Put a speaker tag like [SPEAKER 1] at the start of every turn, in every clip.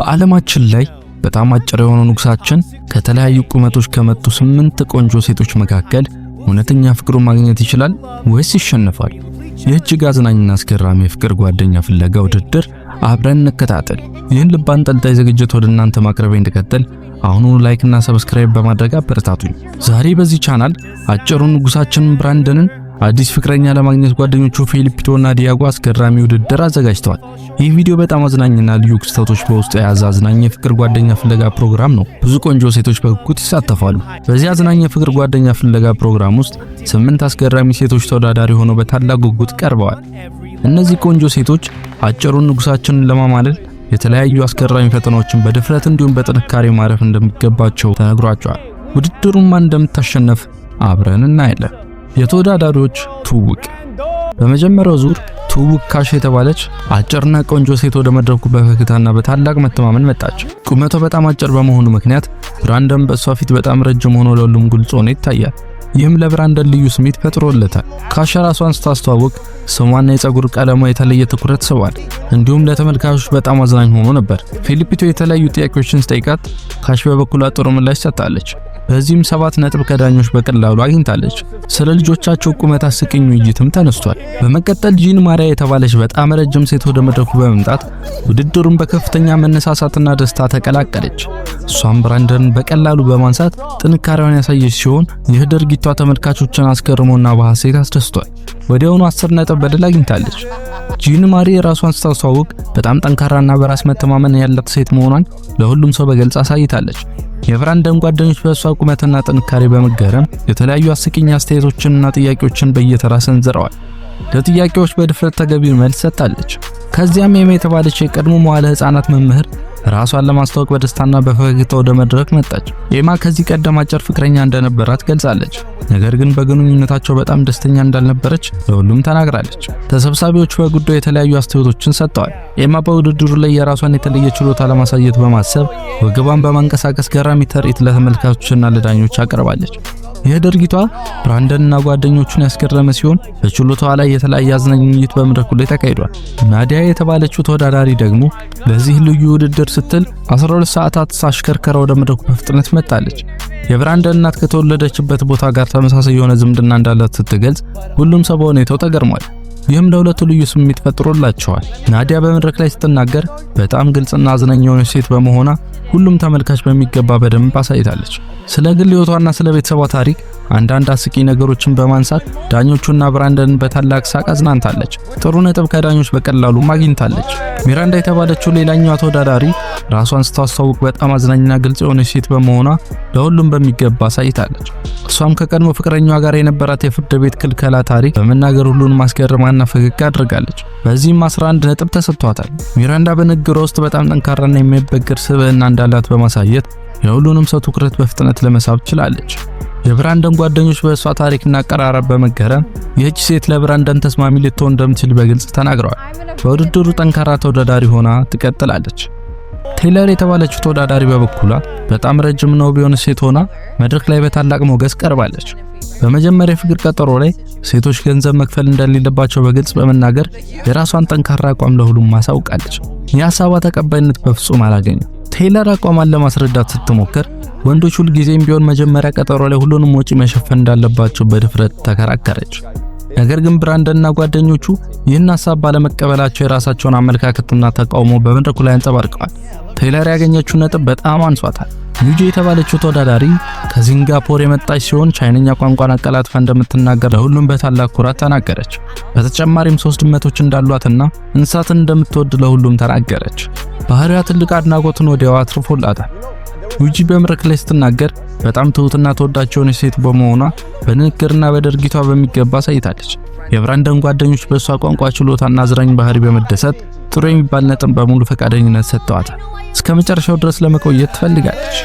[SPEAKER 1] በዓለማችን ላይ በጣም አጭር የሆነው ንጉሳችን ከተለያዩ ቁመቶች ከመጡ 8 ቆንጆ ሴቶች መካከል እውነተኛ ፍቅሩን ማግኘት ይችላል ወይስ ይሸነፋል? የእጅግ አዝናኝና አስገራሚ የፍቅር ጓደኛ ፍለጋ ውድድር አብረን እንከታተል። ይህን ልብ አንጠልጣይ ዝግጅት ወደ እናንተ ማቅረቤ እንድቀጥል አሁኑኑ ላይክ እና ሰብስክራይብ በማድረግ አበረታቱኝ። ዛሬ በዚህ ቻናል አጭሩን ንጉሳችን ብራንደንን አዲስ ፍቅረኛ ለማግኘት ጓደኞቹ ፊሊፒቶ እና ዲያጎ አስገራሚ ውድድር አዘጋጅተዋል። ይህ ቪዲዮ በጣም አዝናኝና ልዩ ክስተቶች በውስጡ የያዘ አዝናኝ የፍቅር ጓደኛ ፍለጋ ፕሮግራም ነው። ብዙ ቆንጆ ሴቶች በጉጉት ይሳተፋሉ። በዚህ አዝናኝ የፍቅር ጓደኛ ፍለጋ ፕሮግራም ውስጥ 8 አስገራሚ ሴቶች ተወዳዳሪ ሆነው በታላቅ ጉጉት ቀርበዋል። እነዚህ ቆንጆ ሴቶች አጭሩን ንጉሳችንን ለማማለል የተለያዩ አስገራሚ ፈተናዎችን በድፍረት እንዲሁም በጥንካሬ ማለፍ እንደሚገባቸው ተነግሯቸዋል። ውድድሩን ማን እንደምታሸንፍ አብረን እናያለን። የተወዳዳሪዎች ትውውቅ። በመጀመሪያው ዙር ትውውቅ ካሽ የተባለች አጭርና ቆንጆ ሴት ወደ መድረኩ በፈገግታና በታላቅ መተማመን መጣች። ቁመቷ በጣም አጭር በመሆኑ ምክንያት ብራንደን በእሷ ፊት በጣም ረጅም ሆኖ ለሁሉም ግልጽ ሆኖ ይታያል። ይህም ለብራንደን ልዩ ስሜት ፈጥሮለታል። ካሽ ራሷን ስታስተዋውቅ ስሟና የፀጉር ቀለሟ የተለየ ትኩረት ስቧል። እንዲሁም ለተመልካቾች በጣም አዝናኝ ሆኖ ነበር። ፊሊፒቶ የተለያዩ ጥያቄዎችን ስጠይቃት ካሽ በበኩሏ ጥሩ ምላሽ ሰጥታለች። በዚህም 7 ነጥብ ከዳኞች በቀላሉ አግኝታለች። ስለ ልጆቻቸው ቁመት አስቂኝ ውይይትም ተነስቷል። በመቀጠል ጂን ማሪያ የተባለች በጣም ረጅም ሴት ወደ መድረኩ በመምጣት ውድድሩን በከፍተኛ መነሳሳትና ደስታ ተቀላቀለች። እሷም ብራንደንን በቀላሉ በማንሳት ጥንካሬዋን ያሳየች ሲሆን ይህ ድርጊቷ ተመልካቾችን አስገርሞና በሐሴት አስደስቷል። ወዲያውኑ 10 ነጥብ በድል አግኝታለች። ጂን ማሪ ራሷን ስታስተዋውቅ በጣም ጠንካራና በራስ መተማመን ያላት ሴት መሆኗን ለሁሉም ሰው በግልጽ አሳይታለች። የብራንደን ጓደኞች በእሷ ቁመትና ጥንካሬ በመገረም የተለያዩ አስቂኝ አስተያየቶችንና ጥያቄዎችን በየተራ ሰንዝረዋል። ለጥያቄዎች በድፍረት ተገቢ መልስ ሰጥታለች። ከዚያም ኤማ የተባለች የቀድሞ መዋለ ሕፃናት መምህር ራሷን ለማስተዋወቅ በደስታና በፈገግታ ወደ መድረክ መጣች። ኤማ ከዚህ ቀደም አጭር ፍቅረኛ እንደነበራት ገልጻለች። ነገር ግን በግንኙነታቸው በጣም ደስተኛ እንዳልነበረች ለሁሉም ተናግራለች። ተሰብሳቢዎቹ በጉዳዩ የተለያዩ አስተያየቶችን ሰጥተዋል። ኤማ በውድድሩ ላይ የራሷን የተለየ ችሎታ ለማሳየት በማሰብ ወገቧን በማንቀሳቀስ ገራሚ ትርኢት ለተመልካቾችና ለዳኞች አቀርባለች። ይህ ድርጊቷ ብራንደንና ጓደኞቹን ያስገረመ ሲሆን በችሎታዋ ላይ የተለያየ አዝናኝ ውይይት በመድረኩ ላይ ተካሂዷል። ናዲያ የተባለችው ተወዳዳሪ ደግሞ ለዚህ ልዩ ውድድር ስትል 12 ሰዓታት ሳሽከርከራ ወደ መድረኩ በፍጥነት መጣለች። የብራንደን እናት ከተወለደችበት ቦታ ጋር ተመሳሳይ የሆነ ዝምድና እንዳላት ስትገልጽ ሁሉም ሰው በሁኔታው ተገርሟል። ይህም ለሁለቱ ልዩ ስሜት ፈጥሮላቸዋል። ናዲያ በመድረክ ላይ ስትናገር በጣም ግልጽና አዝናኝ የሆነች ሴት በመሆኗ ሁሉም ተመልካች በሚገባ በደንብ አሳይታለች። ስለ ግል ሕይወቷና ስለ ቤተሰቧ ታሪክ አንዳንድ አስቂኝ ነገሮችን በማንሳት ዳኞቹና ብራንደንን በታላቅ ሳቅ አዝናንታለች። ጥሩ ነጥብ ከዳኞች በቀላሉ አግኝታለች። ሚራንዳ የተባለችው ሌላኛዋ ተወዳዳሪ ራሷን ስታስተዋውቅ በጣም አዝናኝና ግልጽ የሆነች ሴት በመሆኗ ለሁሉም በሚገባ አሳይታለች። እሷም ከቀድሞ ፍቅረኛዋ ጋር የነበራት የፍርድ ቤት ክልከላ ታሪክ በመናገር ሁሉንም ማስገረማና ፈገግ አድርጋለች። በዚህም 11 ነጥብ ተሰጥቷታል። ሚራንዳ በንግግሯ ውስጥ በጣም ጠንካራና የማይበገር ስብዕና እንዳላት በማሳየት የሁሉንም ሰው ትኩረት በፍጥነት ለመሳብ ችላለች። የብራንደን ጓደኞች በእሷ ታሪክና አቀራረብ በመገረም ይህች ሴት ለብራንደን ተስማሚ ልትሆን እንደምትችል በግልጽ ተናግረዋል። በውድድሩ ጠንካራ ተወዳዳሪ ሆና ትቀጥላለች። ቴይለር የተባለችው ተወዳዳሪ በበኩሏ በጣም ረጅም ነው ቢሆን ሴት ሆና መድረክ ላይ በታላቅ ሞገስ ቀርባለች። በመጀመሪያ የፍቅር ቀጠሮ ላይ ሴቶች ገንዘብ መክፈል እንደሌለባቸው በግልጽ በመናገር የራሷን ጠንካራ አቋም ለሁሉም ማሳውቃለች። የሐሳቧ ተቀባይነት በፍጹም አላገኘም። ቴይለር አቋሟን ለማስረዳት ስትሞክር ወንዶች ሁሉ ጊዜም ቢሆን መጀመሪያ ቀጠሮ ላይ ሁሉንም ወጪ መሸፈን እንዳለባቸው በድፍረት ተከራከረች። ነገር ግን ብራንደንና ጓደኞቹ ይህን ሐሳብ ባለመቀበላቸው የራሳቸውን አመለካከትና ተቃውሞ በመድረኩ ላይ አንጸባርቀዋል። ቴይለር ያገኘችው ነጥብ በጣም አንሷታል። ዩጂ የተባለችው ተወዳዳሪ ከሲንጋፖር የመጣች ሲሆን ቻይንኛ ቋንቋን አቀላጥፋ እንደምትናገር ለሁሉም በታላቅ ኩራት ተናገረች። በተጨማሪም 3 ድመቶች እንዳሏትና እንስሳትን እንደምትወድ ለሁሉም ተናገረች። ባህሪዋ ትልቅ አድናቆትን ወዲያው አትርፎላታል። ዩጂ በመድረክ ላይ ስትናገር በጣም ትሁትና ተወዳጅ የሆነች ሴት በመሆኗ በንግግርና በድርጊቷ በሚገባ አሳይታለች። የብራንደን ጓደኞች በእሷ ቋንቋ ችሎታና አዝናኝ ባህሪ በመደሰት ጥሩ የሚባል ነጥብ በሙሉ ፈቃደኝነት ሰጥተዋታል። እስከ መጨረሻው ድረስ ለመቆየት ትፈልጋለች።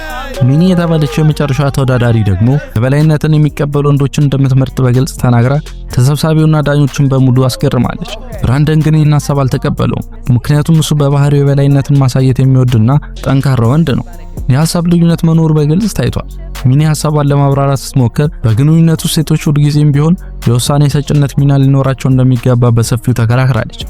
[SPEAKER 1] ሚኒ የተባለችው የመጨረሻዋ ተወዳዳሪ ደግሞ የበላይነትን የሚቀበሉ ወንዶችን እንደምትመርጥ በግልጽ ተናግራ ተሰብሳቢውና ዳኞችን በሙሉ አስገርማለች። ብራንደን ግን ይህን ሐሳብ አልተቀበለውም። ምክንያቱም እሱ በባህሪው የበላይነትን ማሳየት የሚወድና ጠንካራ ወንድ ነው። የሐሳብ ልዩነት መኖሩ በግልጽ ታይቷል። ሚኒ ሐሳቧን ለማብራራት ስትሞክር በግንኙነቱ ሴቶች ሁልጊዜም ቢሆን የውሳኔ ሰጭነት ሚና ሊኖራቸው እንደሚገባ በሰፊው ተከራክራለች።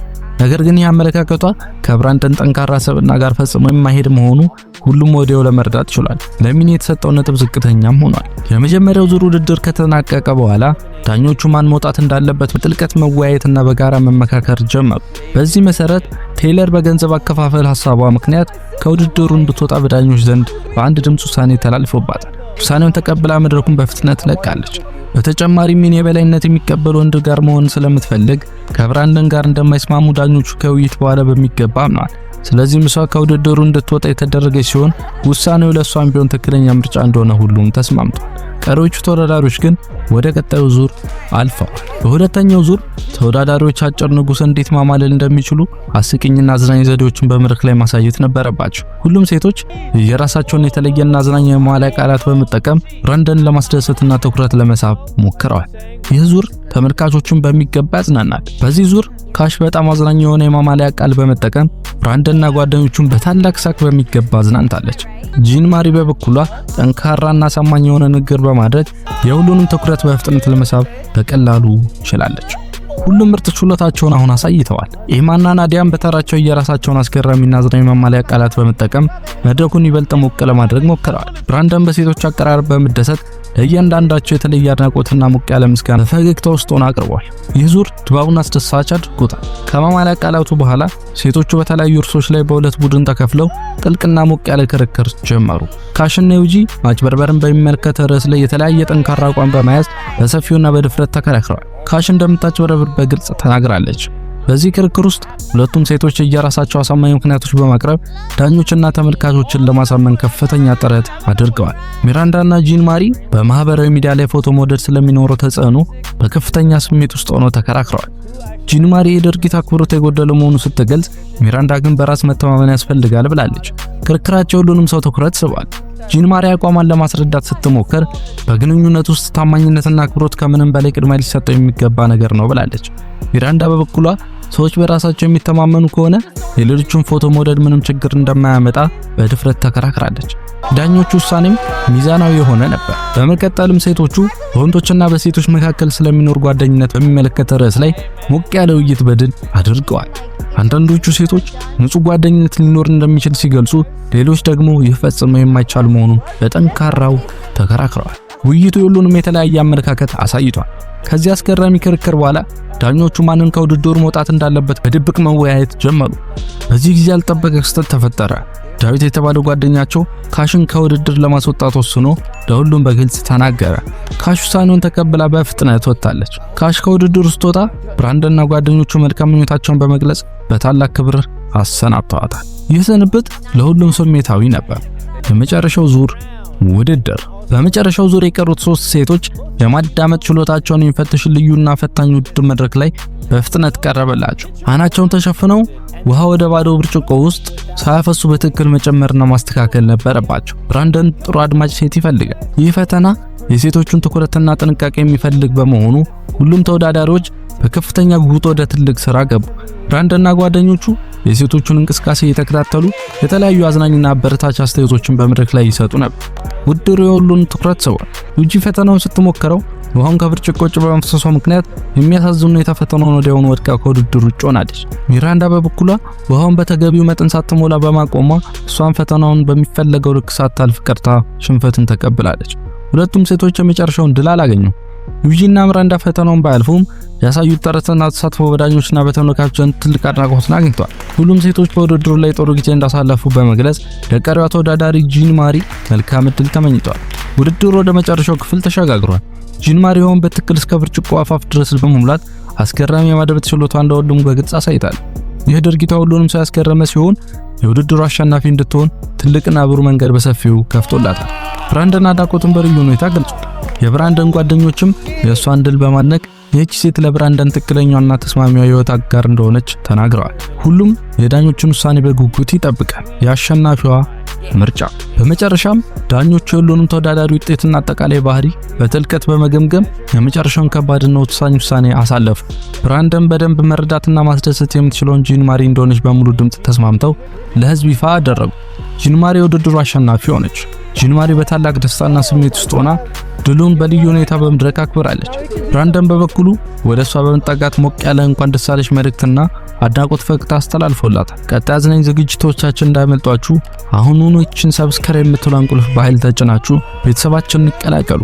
[SPEAKER 1] ነገር ግን ይህ አመለካከቷ ከብራንደን ጠንካራ ሰብዕና ጋር ፈጽሞ የማይሄድ መሆኑ ሁሉም ወዲያው ለመረዳት ችሏል። ለሚኒ የተሰጠው ነጥብ ዝቅተኛም ሆኗል። የመጀመሪያው ዙር ውድድር ከተጠናቀቀ በኋላ ዳኞቹ ማን መውጣት እንዳለበት በጥልቀት መወያየትና በጋራ መመካከር ጀመሩ። በዚህ መሰረት ቴይለር በገንዘብ አከፋፈል ሐሳቧ ምክንያት ከውድድሩ እንድትወጣ በዳኞች ዘንድ በአንድ ድምፅ ውሳኔ ተላልፎባታል። ውሳኔውን ተቀብላ መድረኩን በፍጥነት ለቃለች። በተጨማሪም ሚኒ የበላይነት የሚቀበል ወንድ ጋር መሆን ስለምትፈልግ ከብራንደን ጋር እንደማይስማሙ ዳኞቹ ከውይይት በኋላ በሚገባ አምነዋል። ስለዚህም እሷ ከውድድሩ እንድትወጣ የተደረገች ሲሆን ውሳኔው ለእሷም ቢሆን ትክክለኛ ምርጫ እንደሆነ ሁሉም ተስማምቷል። ቀሪዎቹ ተወዳዳሪዎች ግን ወደ ቀጣዩ ዙር አልፈዋል። በሁለተኛው ዙር ተወዳዳሪዎች አጭር ንጉሥ እንዴት ማማለል እንደሚችሉ አስቂኝና አዝናኝ ዘዴዎችን በመድረክ ላይ ማሳየት ነበረባቸው። ሁሉም ሴቶች የራሳቸውን የተለየና አዝናኝ የማማለያ ቃላት በመጠቀም ብራንደን ለማስደሰትና ትኩረት ለመሳብ ሞክረዋል። ይህ ዙር ተመልካቾችን በሚገባ ያዝናናል። በዚህ ዙር ካሽ በጣም አዝናኝ የሆነ የማማለያ ቃል በመጠቀም ብራንደንና ጓደኞቹን በታላቅ ሳቅ በሚገባ አዝናንታለች። ጂን ማሪ በበኩሏ ጠንካራና አሳማኝ የሆነ ንግግር በማድረግ የሁሉንም ትኩረት በፍጥነት ለመሳብ በቀላሉ ችላለች። ሁሉም ምርጥ ችሎታቸውን አሁን አሳይተዋል። ኤማና ናዲያም በተራቸው የራሳቸውን አስገራሚና አዝናኝ ማማለያ ቃላት በመጠቀም መድረኩን ይበልጥ ሞቅ ለማድረግ ሞክረዋል። ብራንደን በሴቶች አቀራረብ በመደሰት ለእያንዳንዳቸው የተለየ አድናቆትና ሞቅ ያለ ምስጋና በፈገግታ ውስጥ ሆኖ አቅርቧል። ይህ ዙር ድባቡን አስደሳች አድርጎታል። ከማማለያ ቃላቱ በኋላ ሴቶቹ በተለያዩ እርሶች ላይ በሁለት ቡድን ተከፍለው ጥልቅና ሞቅ ያለ ክርክር ጀመሩ። ካሽና ዩጂ ማጭበርበርን በሚመለከት ርዕስ ላይ የተለያየ ጠንካራ አቋም በመያዝ በሰፊውና በድፍረት ተከራክረዋል። ካሽ እንደምታጭበረብር በግልጽ ተናግራለች። በዚህ ክርክር ውስጥ ሁለቱም ሴቶች የራሳቸው አሳማኝ ምክንያቶች በማቅረብ ዳኞችና ተመልካቾችን ለማሳመን ከፍተኛ ጥረት አድርገዋል። ሚራንዳና ጂን ማሪ በማህበራዊ ሚዲያ ላይ ፎቶ መውደድ ስለሚኖረው ተጽዕኖ በከፍተኛ ስሜት ውስጥ ሆነው ተከራክረዋል። ጂን ማሪ የድርጊት አክብሮት የጎደለው መሆኑ ስትገልጽ፣ ሚራንዳ ግን በራስ መተማመን ያስፈልጋል ብላለች። ክርክራቸው ሁሉንም ሰው ትኩረት ስቧል። ጂን ማሪ አቋሟን ለማስረዳት ስትሞክር በግንኙነት ውስጥ ታማኝነትና አክብሮት ከምንም በላይ ቅድሚያ ሊሰጠው የሚገባ ነገር ነው ብላለች። ሚራንዳ በበኩሏ ሰዎች በራሳቸው የሚተማመኑ ከሆነ የሌሎችን ፎቶ መውደድ ምንም ችግር እንደማያመጣ በድፍረት ተከራክራለች። ዳኞቹ ውሳኔም ሚዛናዊ የሆነ ነበር። በመቀጠልም ሴቶቹ በወንዶችና በሴቶች መካከል ስለሚኖር ጓደኝነት በሚመለከት ርዕስ ላይ ሞቅ ያለ ውይይት በድል አድርገዋል። አንዳንዶቹ ሴቶች ንጹህ ጓደኝነት ሊኖር እንደሚችል ሲገልጹ፣ ሌሎች ደግሞ ይህ ፈጽሞ የማይቻል መሆኑን በጠንካራው ተከራክረዋል። ውይይቱ ሁሉንም የተለያየ አመለካከት አሳይቷል። ከዚህ አስገራሚ ክርክር በኋላ ዳኞቹ ማንን ከውድድሩ መውጣት እንዳለበት በድብቅ መወያየት ጀመሩ። በዚህ ጊዜ ያልጠበቀ ክስተት ተፈጠረ። ዳዊት የተባለው ጓደኛቸው ካሽን ከውድድር ለማስወጣት ወስኖ ለሁሉም በግልጽ ተናገረ። ካሽ ውሳኔውን ተቀብላ በፍጥነት ወጣለች። ካሽ ከውድድሩ ስትወጣ ብራንደንና ጓደኞቹ መልካም ምኞታቸውን በመግለጽ በታላቅ ክብር አሰናብተዋታል። ይህ ስንብት ለሁሉም ስሜታዊ ነበር። የመጨረሻው ዙር ውድድር። በመጨረሻው ዙር የቀሩት 3 ሴቶች የማዳመጥ ችሎታቸውን የሚፈትሽ ልዩና ፈታኝ ውድድር መድረክ ላይ በፍጥነት ቀረበላቸው። አይናቸውን ተሸፍነው ውሃ ወደ ባዶ ብርጭቆ ውስጥ ሳያፈሱ በትክክል መጨመርና ማስተካከል ነበረባቸው። ብራንደን ጥሩ አድማጭ ሴት ይፈልጋል። ይህ ፈተና የሴቶቹን ትኩረትና ጥንቃቄ የሚፈልግ በመሆኑ ሁሉም ተወዳዳሪዎች በከፍተኛ ጉጉት ወደ ትልቅ ስራ ገቡ። ብራንደንና ጓደኞቹ የሴቶቹን እንቅስቃሴ እየተከታተሉ የተለያዩ አዝናኝና አበረታች አስተያየቶችን በመድረክ ላይ ይሰጡ ነበር። ውድድሩ የሁሉን ትኩረት ስቧል። ዩጂ ፈተናውን ስትሞክረው ውሃውን ከብርጭቆ ውጭ በመፍሰሷ ምክንያት የሚያሳዝን ሁኔታ ፈተናውን ወዲያውኑ ወድቃ ከውድድሩ ውጭ ሆናለች። ሚራንዳ በበኩሏ ውሃውን በተገቢው መጠን ሳትሞላ በማቆሟ እሷን ፈተናውን በሚፈለገው ልክ ሳታልፍ ቀርታ ሽንፈትን ተቀብላለች። ሁለቱም ሴቶች የመጨረሻውን ድል አላገኙም። ዩጂና ሚራንዳ ፈተናውን ባያልፉም ያሳዩት ጥረትና ተሳትፎ በዳኞችና በተመልካቾች ዘንድ ትልቅ አድናቆትን አግኝቷል። ሁሉም ሴቶች በውድድሩ ላይ ጥሩ ጊዜ እንዳሳለፉ በመግለጽ ለቀሪዋ ተወዳዳሪ ጂን ማሪ መልካም ዕድል ተመኝተዋል። ውድድሩ ወደ መጨረሻው ክፍል ተሸጋግሯል። ጂን ማሪ ውሃውን በትክክል እስከ ብርጭቆ አፋፍ ድረስ በመሙላት አስገራሚ የማድመጥ ችሎታዋን ለሁሉም በግልጽ አሳይታል። ይህ ድርጊቷ ሁሉንም ሰው ያስገረመ ሲሆን የውድድሩ አሸናፊ እንድትሆን ትልቅና ብሩህ መንገድ በሰፊው ከፍቶላታል። ብራንደን አድናቆቱን በልዩ ሁኔታ ገልጿል። የብራንደን ጓደኞችም የእሷን ድል በማድነቅ ይህች ሴት ለብራንደን ትክክለኛውና ተስማሚዋ የህይወት አጋር እንደሆነች ተናግረዋል። ሁሉም የዳኞችን ውሳኔ በጉጉት ይጠብቃል። የአሸናፊዋ ምርጫ። በመጨረሻም ዳኞቹ የሁሉንም ተወዳዳሪ ውጤትና አጠቃላይ ባህሪ በጥልቀት በመገምገም የመጨረሻውን ከባድና ወሳኝ ውሳኔ አሳለፉ። ብራንደን በደንብ መረዳትና ማስደሰት የምትችለውን ጂን ማሪ እንደሆነች በሙሉ ድምጽ ተስማምተው ለህዝብ ይፋ አደረጉ። ጂን ማሪ የውድድሩ አሸናፊ ሆነች። ጂን ማሪ በታላቅ ደስታና ስሜት ውስጥ ሆና ድሉን በልዩ ሁኔታ በመድረክ አክብራለች። ብራንደን በበኩሉ ወደ እሷ በመጠጋት ሞቅ ያለ እንኳን ደስ አለሽ መልእክትና አድናቆት ፈቅታ አስተላልፎላታል። ቀጣይ አዝናኝ ዝግጅቶቻችን እንዳይመልጧችሁ አሁኑኑ ይህችን ሰብስክራይብ የምትሏን ቁልፍ በኃይል ተጭናችሁ ቤተሰባችንን ይቀላቀሉ።